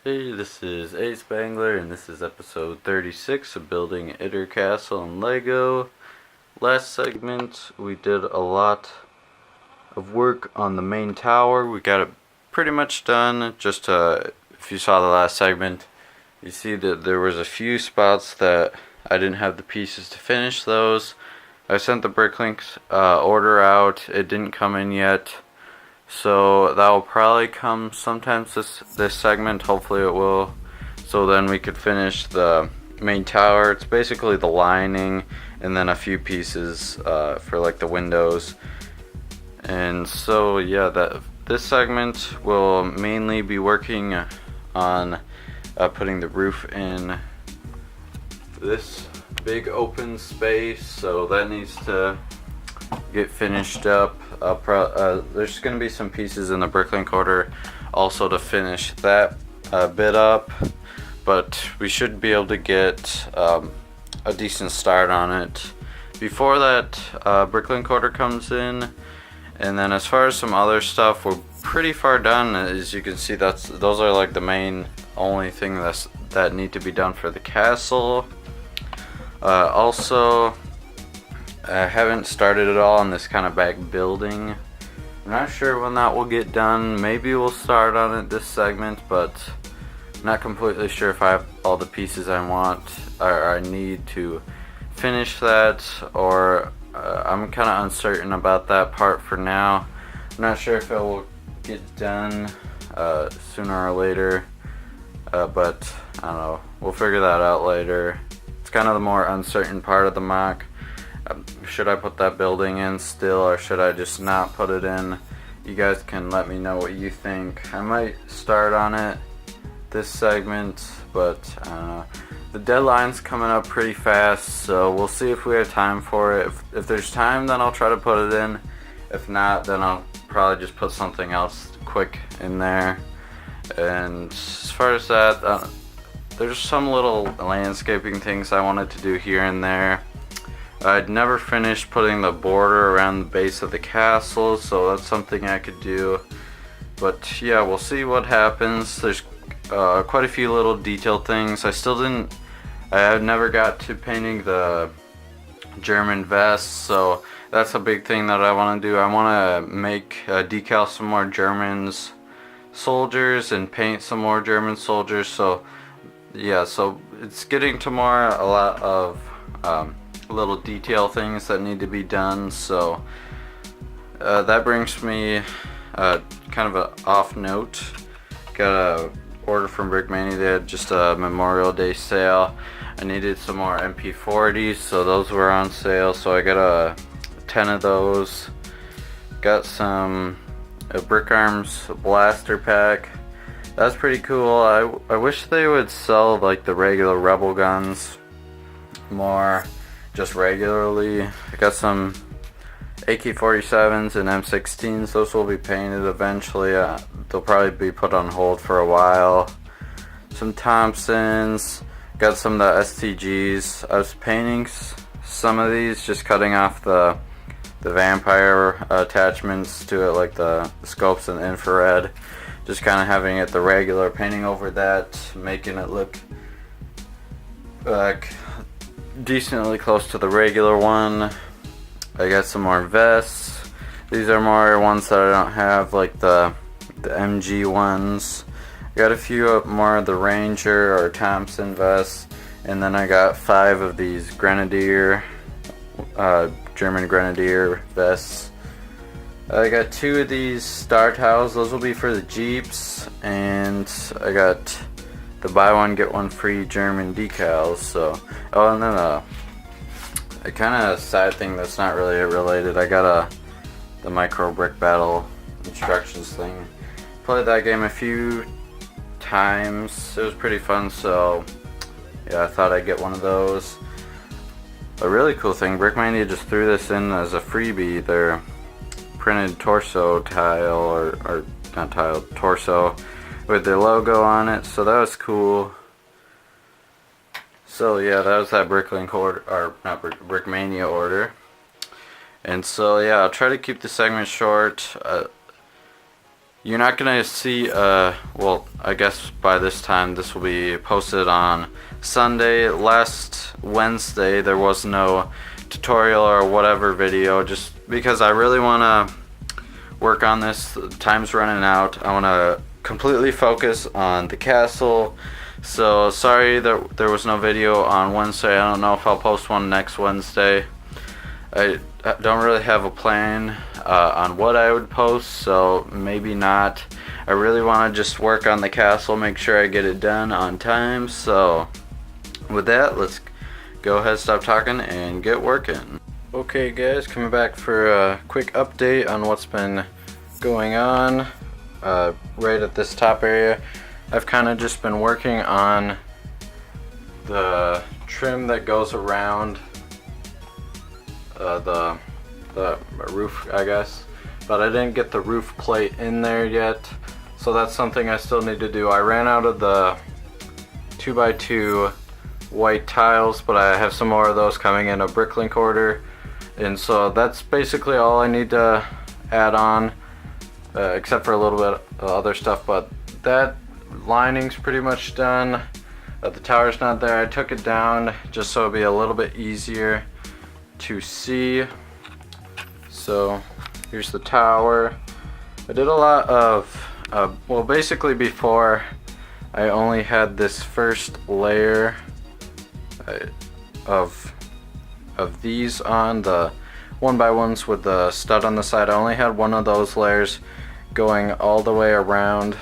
Hey, this is ASpengler, and this is episode 36 of building Itter Castle in Lego. Last segment, we did a lot of work on the main tower. We got it pretty much done. Just if you saw the last segment, you see that there was a few spots that I didn't have the pieces to finish those. I sent the Bricklink's order out. It didn't come in yet. So that will probably come sometimes this segment. Hopefully it will. So then we could finish the main tower. It's basically the lining and then a few pieces for like the windows. And so yeah, this segment will mainly be working on putting the roof in this big open space. So that needs to get finished up. There's going to be some pieces in the Bricklink order also to finish that bit up, but we should be able to get a decent start on it before that Bricklink order comes in. And then as far as some other stuff, we're pretty far done. As you can see, those are like the main only thing that need to be done for the castle. Also, I haven't started at all on this kind of back building. I'm not sure when that will get done. Maybe we'll start on it this segment, but I'm not completely sure if I have all the pieces I want or I need to finish that, or I'm kind of uncertain about that part for now. I'm not sure if it will get done sooner or later, but I don't know. We'll figure that out later. It's kind of the more uncertain part of the mock. Should I put that building in still, or should I just not put it in? You guys can let me know what you think. I might start on it this segment, but the deadline's coming up pretty fast, so we'll see if we have time for it. If there's time, then I'll try to put it in. If not, then I'll probably just put something else quick in there. And as far as that, there's some little landscaping things I wanted to do here and there. I'd never finished putting the border around the base of the castle, so that's something I could do. But yeah, we'll see what happens. There's quite a few little detail things. I never got to painting the German vests, so that's a big thing that I want to do. I want to make decal some more German soldiers and paint some more German soldiers. So yeah, so it's getting to a lot of little detail things that need to be done. So that brings me kind of an off note. Got a order from Brickman. They had just a Memorial Day sale. I needed some more MP40s, so those were on sale, so I got 10 of those. Got some Brick Arms blaster pack. That's pretty cool. I wish they would sell like the regular Rebel guns more just regularly. I got some AK-47s and M16s. Those will be painted eventually. They'll probably be put on hold for a while. Some Thompsons. Got some of the STGs. I was painting some of these, just cutting off the vampire attachments to it, like the scopes and infrared. Just kind of having it the regular, painting over that, making it look like decently close to the regular one. I got some more vests. These are more ones that I don't have, like the MG ones. I got a few more of the Ranger or Thompson vests, and then I got 5 of these Grenadier, German Grenadier vests. I got 2 of these Star Towels. Those will be for the Jeeps, and I got the buy one get one free German decals. So, oh, and then a kind of sad thing that's not really related. I got the Micro Brick Battle instructions thing. Played that game a few times. It was pretty fun, so yeah, I thought I'd get one of those. A really cool thing, Brickmania just threw this in as a freebie. Their printed torso tile, or not tile, torso, with their logo on it, so that was cool. So yeah, that was that Bricklink order, or not Brickmania order. And so yeah, I'll try to keep the segment short. you're not gonna see well, I guess by this time this will be posted on Sunday. Last Wednesday there was no tutorial or whatever video, just because I really want to work on this. Time's running out. I want to completely focus on the castle. So sorry that there was no video on Wednesday. I don't know if I'll post one next Wednesday. I don't really have a plan on what I would post, so maybe not. I really want to just work on the castle, make sure I get it done on time. So with that, let's go ahead, stop talking, and get working. Okay guys, coming back for a quick update on what's been going on. Right at this top area, I've kind of just been working on the trim that goes around the roof, I guess, but I didn't get the roof plate in there yet, so that's something I still need to do. I ran out of the 2x2 white tiles, but I have some more of those coming in a Bricklink order, and so that's basically all I need to add on, except for a little bit of other stuff. But that lining's pretty much done. The tower's not there. I took it down just so it'd be a little bit easier to see. So here's the tower. I did a lot of well, basically before I only had this first layer of these on, the 1x1s with the stud on the side. I only had one of those layers going all the way around,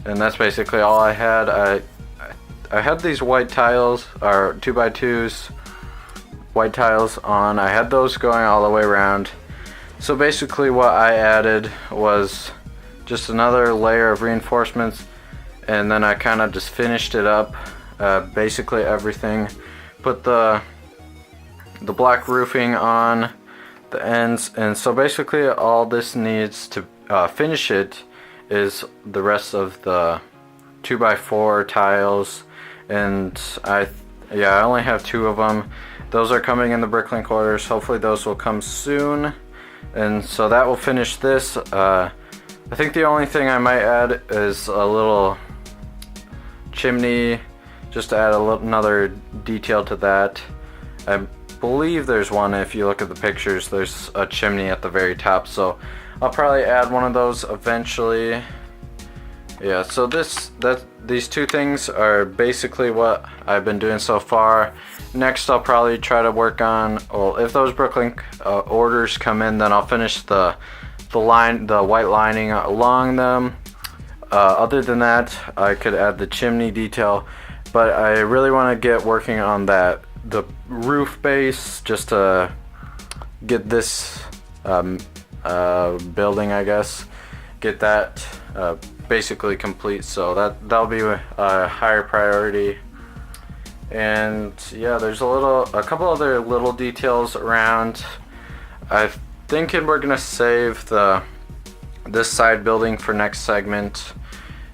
and that's basically all I had. I had these white tiles, or 2x2s, white tiles on. I had those going all the way around. So basically what I added was just another layer of reinforcements, and then I kind of just finished it up, basically everything. Put the black roofing on the ends, and so basically all this needs to finish it is the rest of the 2x4 tiles, and I only have 2 of them. Those are coming in the Bricklink orders. Hopefully those will come soon, and so that will finish this. I think the only thing I might add is a little chimney, just to add another detail to that. I believe there's one. If you look at the pictures, there's a chimney at the very top, so I'll probably add one of those eventually. Yeah, so these 2 things are basically what I've been doing so far. Next I'll probably try to work on, well, if those Bricklink orders come in, then I'll finish the white lining along them. Other than that, I could add the chimney detail, but I really want to get working on the roof base, just to get this building, I guess, get that basically complete. So that'll be a higher priority. And yeah, there's a couple other little details around. I'm thinking we're gonna save this side building for next segment.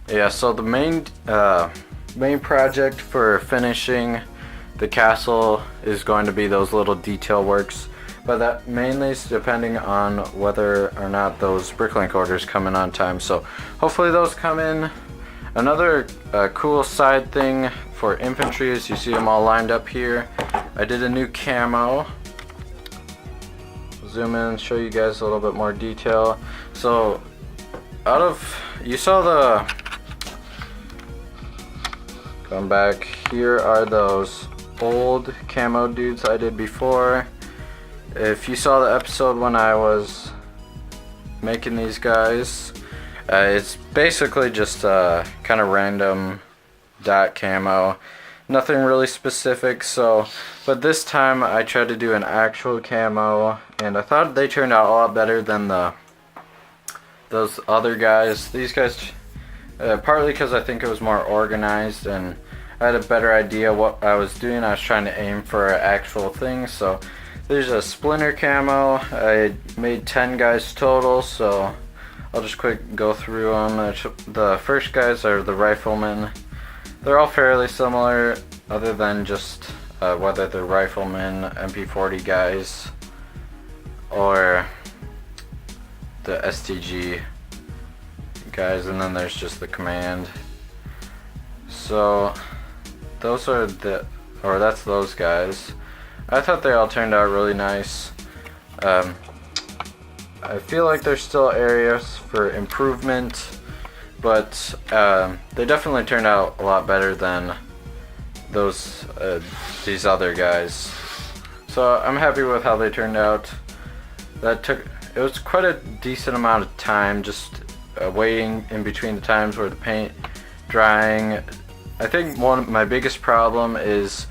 Yeah, so the main project for finishing the castle is going to be those little detail works, but that mainly is depending on whether or not those Bricklink orders come in on time. So hopefully those come in. Another cool side thing for infantry is you see them all lined up here. I did a new camo. Zoom in and show you guys a little bit more detail. So you saw going back, here are those old camo dudes I did before. If you saw the episode when I was making these guys, it's basically just kind of random dot camo, nothing really specific. So, but this time I tried to do an actual camo, and I thought they turned out a lot better than those other guys. These guys, partly because I think it was more organized and I had a better idea what I was doing. I was trying to aim for an actual thing. So there's a splinter camo. I made 10 guys total, so I'll just quick go through them. The first guys are the riflemen. They're all fairly similar, other than just whether they're riflemen, MP40 guys, or the STG. guys, and then there's just the command. So those are that's those guys. I thought they all turned out really nice. I feel like there's still areas for improvement, but they definitely turned out a lot better than these other guys. So I'm happy with how they turned out. It was quite a decent amount of time just waiting in between the times where the paint drying. I think my biggest problem is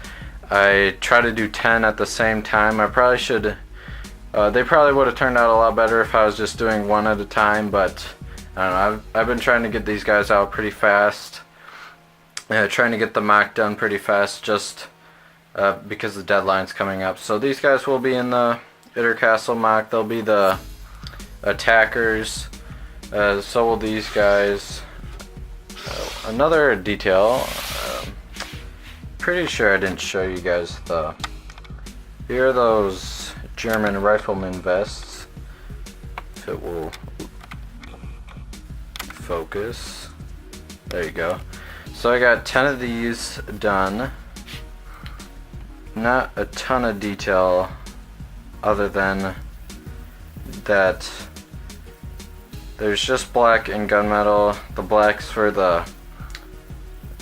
I try to do 10 at the same time. I probably should. They probably would have turned out a lot better if I was just doing one at a time, but I don't know. I've been trying to get these guys out pretty fast. Trying to get the mock done pretty fast just because the deadline's coming up. So these guys will be in the Itter Castle mock. They'll be the attackers. So will these guys. Another detail. Pretty sure I didn't show you guys here are those German rifleman vests. If it will focus. There you go. So I got 10 of these done. Not a ton of detail other than that there's just black and gunmetal. The black's for the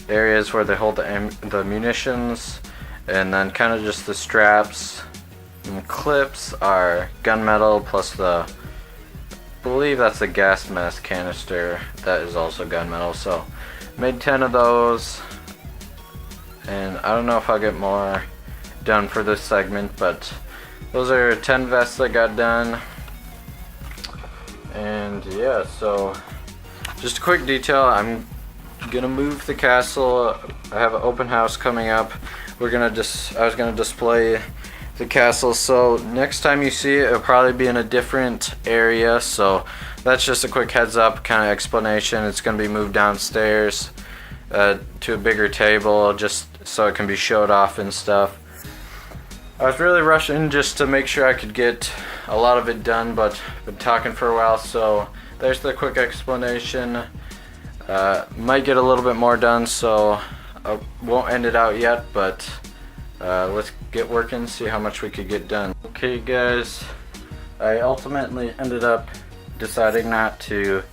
areas where they hold the munitions, and then kind of just the straps and clips are gunmetal plus I believe that's a gas mask canister that is also gunmetal. So made 10 of those, and I don't know if I'll get more done for this segment, but those are 10 vests that got done. And yeah, so just a quick detail, I'm gonna move the castle. I have an open house coming up. I was gonna display the castle, so next time you see it, it'll probably be in a different area. So that's just a quick heads up kind of explanation. It's gonna be moved downstairs to a bigger table just so it can be showed off and stuff. I was really rushing just to make sure I could get a lot of it done, but I've been talking for a while, so there's the quick explanation. Might get a little bit more done, so I won't end it out yet, but let's get working, see how much we could get done. Okay guys, I ultimately ended up deciding not to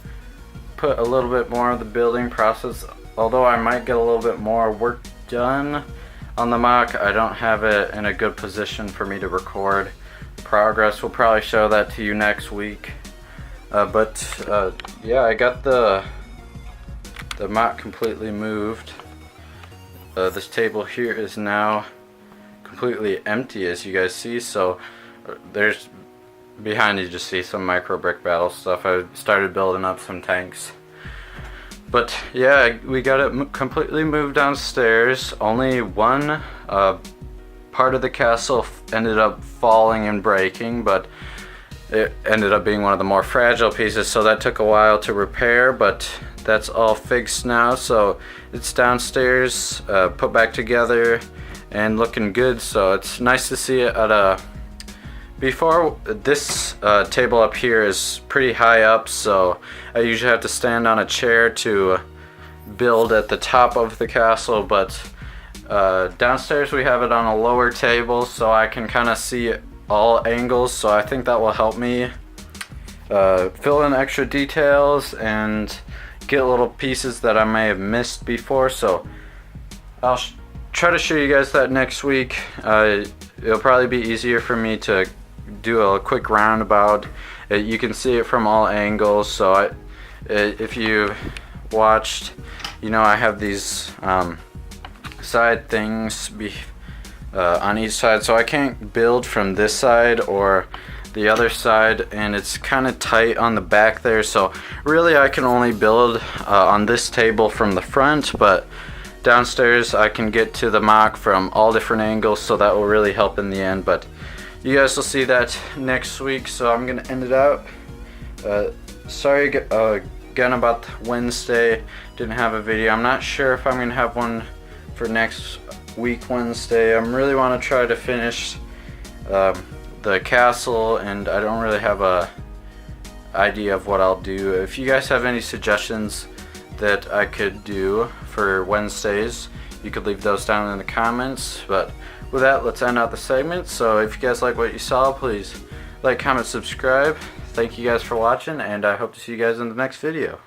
put a little bit more of the building process, although I might get a little bit more work done on the mock. I don't have it in a good position for me to record progress. We'll probably show that to you next week. Yeah, I got the mock completely moved. This table here is now completely empty, as you guys see. So there's behind you just see some micro brick battle stuff. I started building up some tanks. But yeah, we got it completely moved downstairs. Only one part of the castle ended up falling and breaking, but it ended up being one of the more fragile pieces, so that took a while to repair, but that's all fixed now. So it's downstairs, put back together and looking good. So it's nice to see it at before this table up here is pretty high up, so I usually have to stand on a chair to build at the top of the castle, but downstairs we have it on a lower table, so I can kind of see all angles. So I think that will help me fill in extra details and get little pieces that I may have missed before. So I'll try to show you guys that next week. It'll probably be easier for me to do a quick roundabout. You can see it from all angles. So if you watched, you know I have these side things on each side, so I can't build from this side or the other side, and it's kind of tight on the back there. So really I can only build on this table from the front, but downstairs I can get to the mock from all different angles, so that will really help in the end. But you guys will see that next week, so I'm gonna end it out. Sorry again about Wednesday, didn't have a video. I'm not sure if I'm gonna have one for next week Wednesday. I really want to try to finish the castle, and I don't really have idea of what I'll do. If you guys have any suggestions that I could do for Wednesdays, you could leave those down in the comments. But with that, let's end out the segment. So if you guys like what you saw, please like, comment, subscribe. Thank you guys for watching, and I hope to see you guys in the next video.